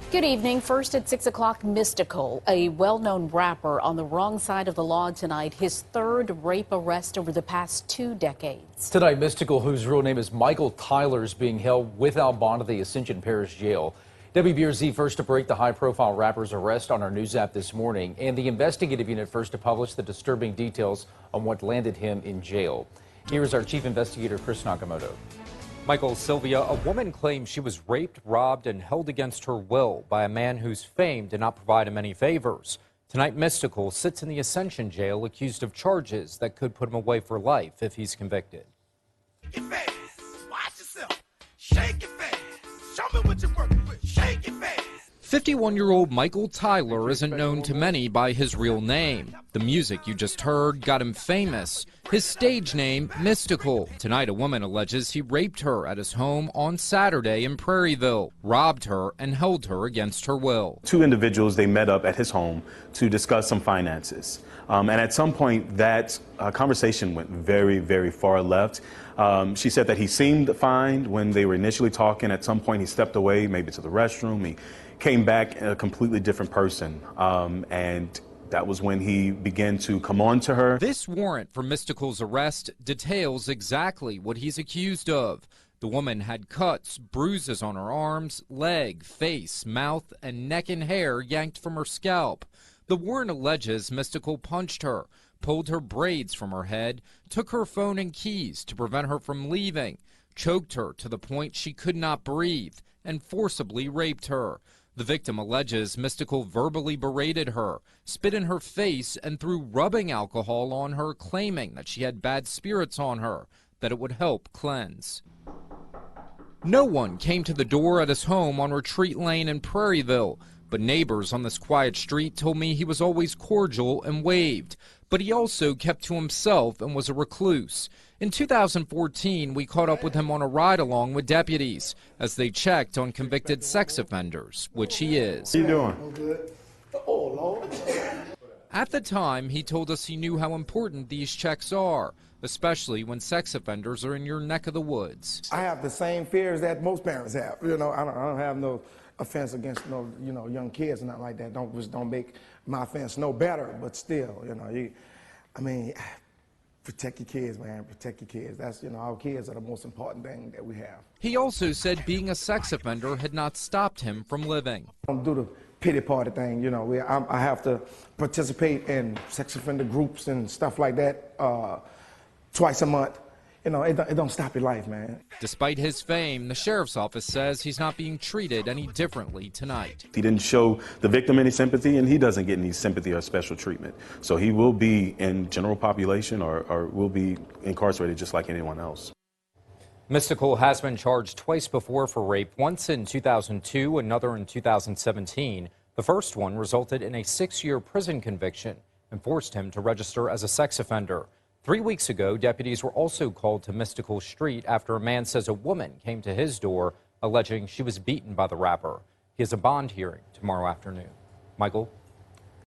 Good evening. First at 6 o'clock, MYSTIKAL, a well-known rapper on the wrong side of the law tonight. His third rape arrest over the past 2 decades. Tonight, MYSTIKAL, whose real name is Michael Tyler, is being held without bond at the Ascension Parish Jail. WBRZ first to break the high-profile rapper's arrest on our news app this morning, and the investigative unit first to publish the disturbing details on what landed him in jail. Here is our chief investigator, Chris Nakamoto. Michael, Sylvia, a woman claims she was raped, robbed, and held against her will by a man whose fame did not provide him any favors. Tonight, MYSTIKAL sits in the Ascension jail accused of charges that could put him away for life if he's convicted. Shake it fast. Watch yourself. Shake it fast. Show me what you're working with. Shake it fast. 51-year-old Michael Tyler isn't known to many by his real name. The music you just heard got him famous. His stage name, MYSTIKAL. Tonight, a woman alleges he raped her at his home on Saturday in Prairieville, robbed her, and held her against her will. Two individuals, they met up at his home to discuss some finances. And at some point, that conversation went very, very far left. She said that he seemed fine when they were initially talking. At some point, he stepped away, maybe to the restroom. He came back a completely different person. And that was when he began to come on to her. This warrant for MYSTIKAL's arrest details exactly what he's accused of. The woman had cuts, bruises on her arms, leg, face, mouth, and neck and hair yanked from her scalp. The warrant alleges MYSTIKAL punched her, pulled her braids from her head, took her phone and keys to prevent her from leaving, choked her to the point she could not breathe, and forcibly raped her. The victim alleges MYSTIKAL verbally berated her, spit in her face, and threw rubbing alcohol on her, claiming that she had bad spirits on her, that it would help cleanse. No one came to the door at his home on Retreat Lane in Prairieville, but neighbors on this quiet street told me he was always cordial and waved. But he also kept to himself and was a recluse. In 2014, we caught up with him on a ride-along with deputies as they checked on convicted sex offenders, which he is. How you doing? Good. Oh, Lord. At the time, he told us he knew how important these checks are, especially when sex offenders are in your neck of the woods. I have the same fears that most parents have. I don't have no offense against young kids and nothing like that. Don't make my offense no better, but still, protect your kids, man. Protect your kids. That's, our kids are the most important thing that we have. He also said being a sex offender had not stopped him from living. Don't do the pity party thing, I have to participate in sex offender groups and stuff like that twice a month. It don't stop your life, man. Despite his fame, the sheriff's office says he's not being treated any differently tonight. He didn't show the victim any sympathy, and he doesn't get any sympathy or special treatment. So he will be in general population or will be incarcerated just like anyone else. MYSTIKAL has been charged twice before for rape, once in 2002, another in 2017. The first one resulted in a 6-year prison conviction and forced him to register as a sex offender. 3 weeks ago, deputies were also called to MYSTIKAL Street after a man says a woman came to his door alleging she was beaten by the rapper. He has a bond hearing tomorrow afternoon. Michael?